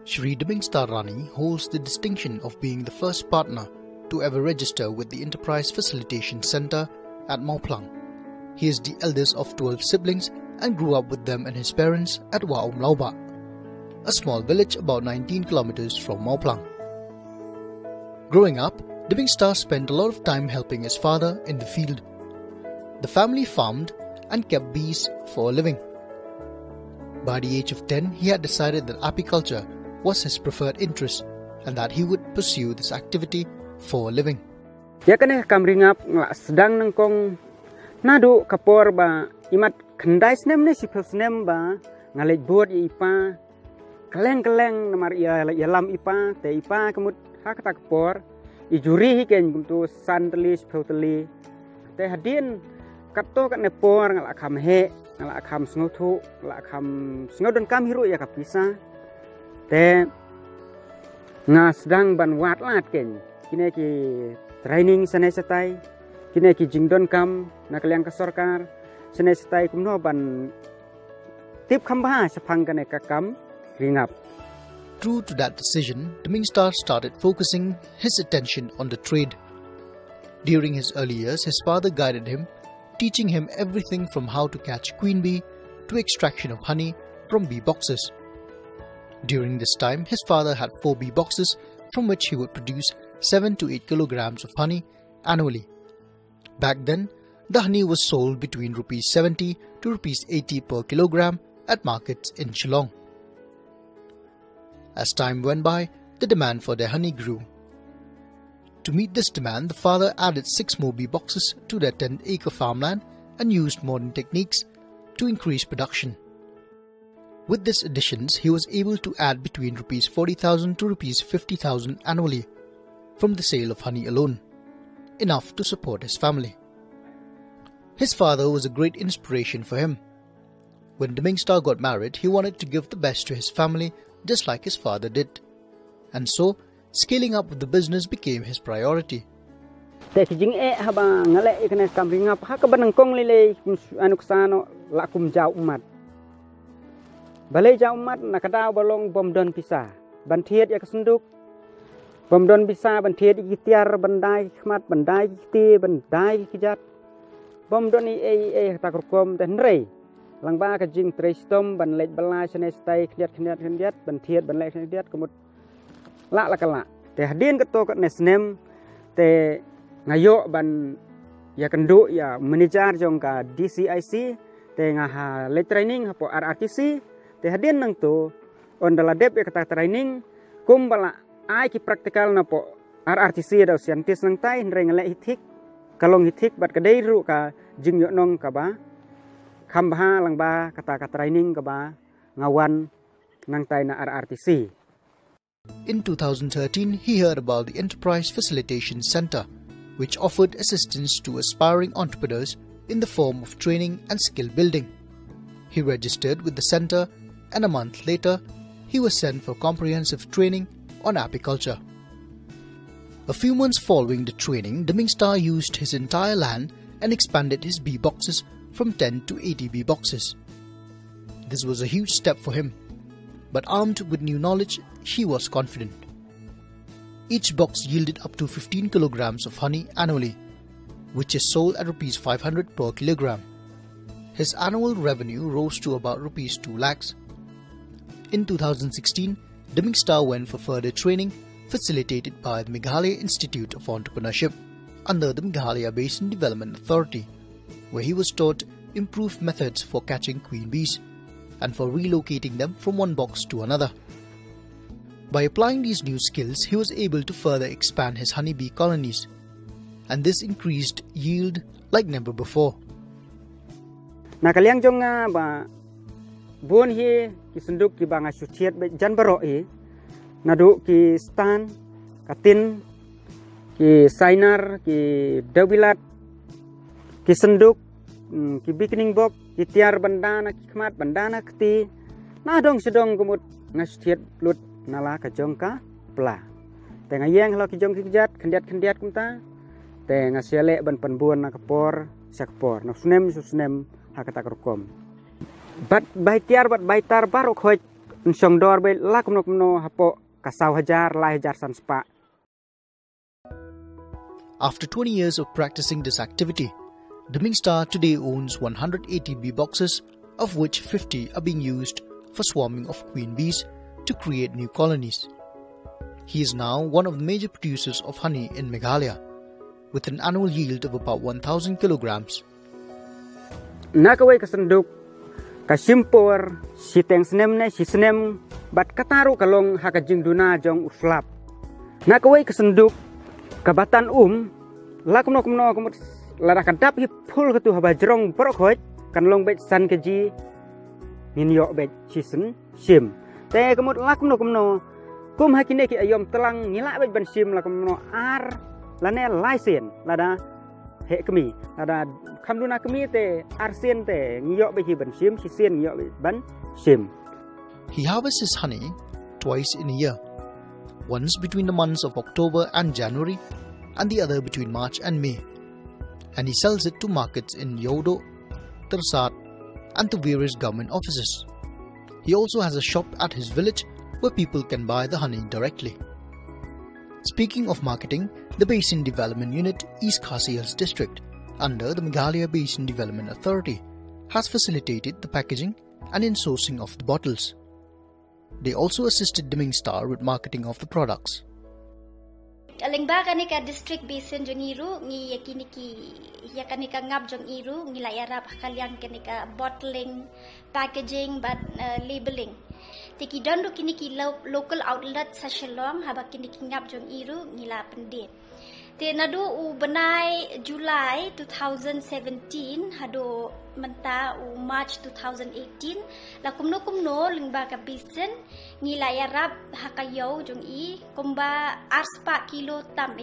Shri Dmingstar Ranee holds the distinction of being the first partner to ever register with the Enterprise Facilitation Center at Mauplang. He is the eldest of 12 siblings and grew up with them and his parents at Wahumlawbah, a small village about 19 kilometers from Mauplang. Growing up, Dmingstar spent a lot of time helping his father in the field. The family farmed and kept bees for a living. By the age of 10, he had decided that apiculture was his preferred interest and that he would pursue this activity for a living. Ya kan kamringap sedang nangkong nadu kapor ba imat kendai snem ne sipel snem ba ngalej buat ipa keleng namar ia lam ipa te ipa kemut hak tak kapor ijuri hiken kuntu santeli sipel teli te hadin kato kat nepor ngalak kham he ngalak kham sngotu ngalak kham sngodon kam hiru ya kapisa te nga sedang ban wat lat ken kini ki training sanai setai kini ki jingdon kam nak liang kasorkar sanai setai kumno ban tip khamba sapang kane kakam ringap. True to that decision, Dmingstar started focusing his attention on the trade. During his early years, his father guided him, teaching him everything from how to catch queen bee to extraction of honey from bee boxes. During this time, his father had 4 bee boxes from which he would produce 7 to 8 kilograms of honey annually. Back then, the honey was sold between Rs 70 to Rs 80 per kilogram at markets in Shillong. As time went by, the demand for their honey grew. To meet this demand, the father added 6 more bee boxes to their 10-acre farmland and used modern techniques to increase production. With these additions, he was able to add between Rs 40,000 to Rs 50,000 annually from the sale of honey alone, enough to support his family. His father was a great inspiration for him. When Dmingstar got married, he wanted to give the best to his family just like his father did. And so, scaling up the business became his priority. Balai jauh umat nak kadau balong bomdon pisah, bantiet ya kesenduk, bomdon pisah bantiet ikitiar bandai khmat bandai ikti bandai kijat, bomdon takurkom dan rei, langba kajing trestom banlej balai senestai kiat bantiet banlej kiat kemut lak lakala, teh hadin ketok nesnem teh ngayok ban ya kenduk ya manager jongka DCIC teh ngaha le training hapo RRTC. Te hadin nang tu on dala dep kata training kum bala ai ki praktikal na po RRTC da scientist nang tai reng le hitik kalong hitik bat kadai ru ka jing yo nong ka ba khamba lang ba kata training ka ba ngawan nang tai na RRTC. In 2013, he heard about the Enterprise Facilitation Center, which offered assistance to aspiring entrepreneurs in the form of training and skill building. He registered with the center, and a month later, he was sent for comprehensive training on apiculture. A few months following the training, Dmingstar used his entire land and expanded his bee boxes from 10 to 80 bee boxes. This was a huge step for him, but armed with new knowledge, he was confident. Each box yielded up to 15 kilograms of honey annually, which is sold at Rs 500 per kilogram. His annual revenue rose to about Rs 2 lakhs. In 2016, Dmingstar went for further training facilitated by the Meghalaya Institute of Entrepreneurship under the Meghalaya Basin Development Authority, where he was taught improved methods for catching queen bees and for relocating them from one box to another. By applying these new skills, he was able to further expand his honeybee colonies, and this increased yield like never before. Nakaliang jonga ba buon hi ki senduk ki banga suciet jan baro nadu ki stan katin ki sainar ki dawilat ki senduk ki beginning box ki tiar bandana ki khmat bandana kti na dong sedong kumut ngasuciet lut nala ka jongka pla te ngayeng lo ki jong ki jat kendiat kumta te ngasiale ban penbuan na kapor sakpor na susnem hakata kerkom bat baitar bat baitar barok hoj Nsong dor be la kumno hapo kasau hajar lai hajar san spa. After 20 years of practicing this activity, Dmingstar today owns 180 bee boxes, of which 50 are being used for swarming of queen bees to create new colonies. He is now one of the major producers of honey in Meghalaya, with an annual yield of about 1,000 kilograms. Nakaway kasanduk, kasimpor, siteng snem ne sisnem, bat kataru kalong hakajing duna jong uslap. Nakaway kasanduk, kabatan lakumno kumut lara kadap hi phul katu habajrong prokhoy kanlong bet san keji ninyo bet sisen sim te kumut lakumno kum hakine ki ayom telang ngila bet ban sim lakumno ar lane license lada he kemi lada khamduna kemi te arsen te ngyo bet hi ban sim sisen ngyo bet ban sim. He harvests his honey twice in a year, once between the months of October and January, and the other between March and May, and he sells it to markets in Yodo, Tersat, and to various government offices. He also has a shop at his village where people can buy the honey directly. Speaking of marketing, the Basin Development Unit, East Khasi Hills District, under the Meghalaya Basin Development Authority, has facilitated the packaging and insourcing of the bottles. They also assisted Dmingstar with marketing of the products. Alingba kanika district basin jong iru ngi yakiniki ya kanika ngap jong iru ngi layarap kalian kanika bottling, packaging, but labeling. Tiki dondu kiniki local outlet sa Shillong haba kiniki ngap jong iru ngi la pendit. Te nadu u benai July 2017 hado menta u March 2018 la kumno lingba ka bisen ngi layarap hakayo jong i kumba arspa kilo tam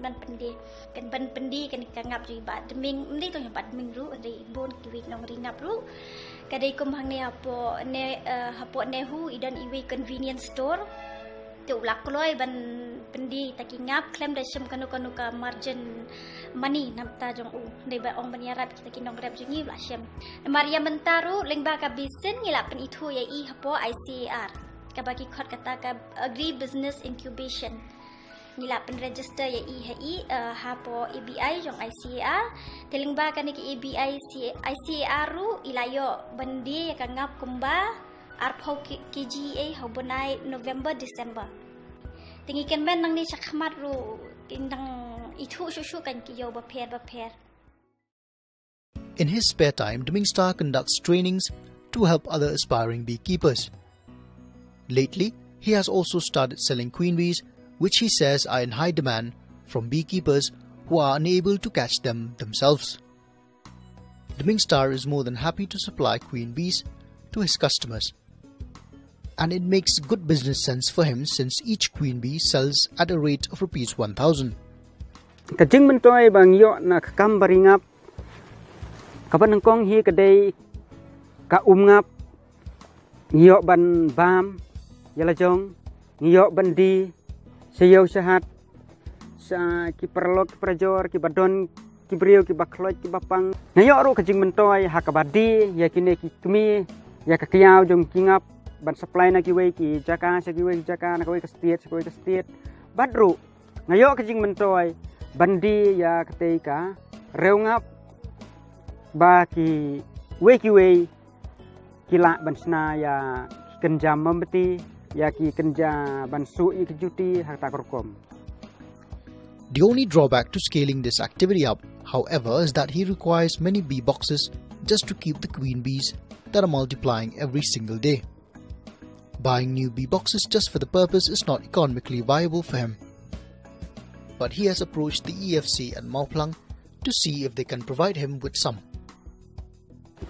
ban pendi kan ban pendi kan ngap ri ba deming ndi to bat ming ru ri bon kiwi nong ri ngap ru kadai kum hang ne hapo nehu idan iwi convenience store tu lak kloi ban pendi taki ngap claim da sem kanu ka margin money namta jong u dei ba ong baniarat kita kinong grab jingi la sem maria mentaru lingba ka bisen ngila pen itu ya i hapo ICAR ka bagi khot kata ka agri business incubation ngila pen register ya i hapo ABI jong ICAR telingba ka ni ki ABI ICAR ru ilayo bandi ka ngap kumba arpau KGA hobonai November December tingi ken ben nang ni chakmat ru indang itu shushu kan ki yo ba pher. In his spare time, Dmingstar conducts trainings to help other aspiring beekeepers. Lately, he has also started selling queen bees, which he says are in high demand from beekeepers who are unable to catch them themselves. Dmingstar is more than happy to supply queen bees to his customers, and it makes good business sense for him since each queen bee sells at a rate of Rs 1,000. Kajing mentoy bang yo na kam baringap kapan kong hi kadai ka ngap yo ban bam yala jong yo bandi sayo sahat sa ki perlok prajor ki badon ki brio ki bakloj ki bapang ngayo ru kajing mentoy hakabadi ya kine ki kemi ya kakiaw jong kingap ban supply na kiway ki jaka sa kiway jaka na kiway ka state badru ngayo kajing mentoy bandi ya ketika reungap ba ki way kila ban sna ya kenjam membeti ya ki kenja ban sui kejuti harta korkom. The only drawback to scaling this activity up, however, is that he requires many bee boxes just to keep the queen bees that are multiplying every single day. Buying new bee boxes just for the purpose is not economically viable for him. But he has approached the EFC at Mauplang to see if they can provide him with some.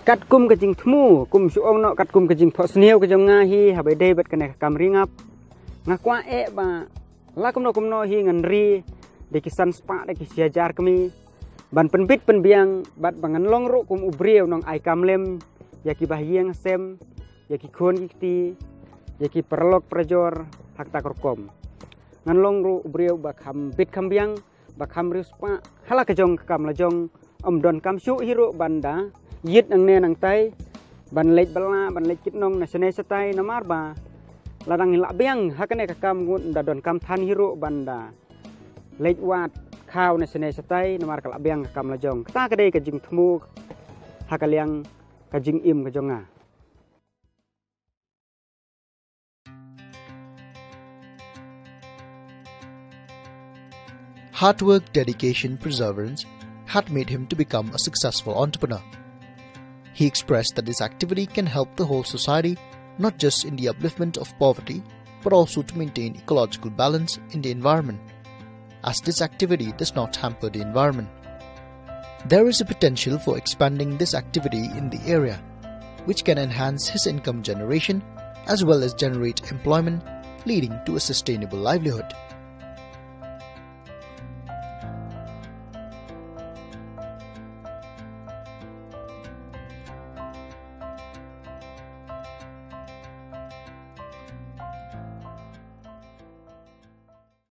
Kat kum kajing thmu kum suong no kat kum kajing thos niu kajong ngahi habai dei bet kene kam ringap ngakwa ba la kum no hi nganri de kisan spa de kisiajar kami ban penbit penbiang bat bangan long ru kum ubriu nong ai kamlem yaki bahieng sem yaki khon kiti yaki perlok prajor hak takorkom ngan long ru ubriu bakham bit kambiang bakham rispa hala kajong kam lajong omdon kam su hiru banda yit nang ne nang tai ban lek bala ban lek kitnong na senai satai na marba ladang labiang hakane ka kam ngun da don kam than hiro banda lek wat khao na senai satai na mar ka labiang ka kam lajong ta ka dei ka jing thmu hakaliang ka jing im ka jonga. Hard work, dedication, perseverance had made him to become a successful entrepreneur. He expressed that this activity can help the whole society, not just in the upliftment of poverty, but also to maintain ecological balance in the environment, as this activity does not hamper the environment. There is a potential for expanding this activity in the area, which can enhance his income generation as well as generate employment, leading to a sustainable livelihood.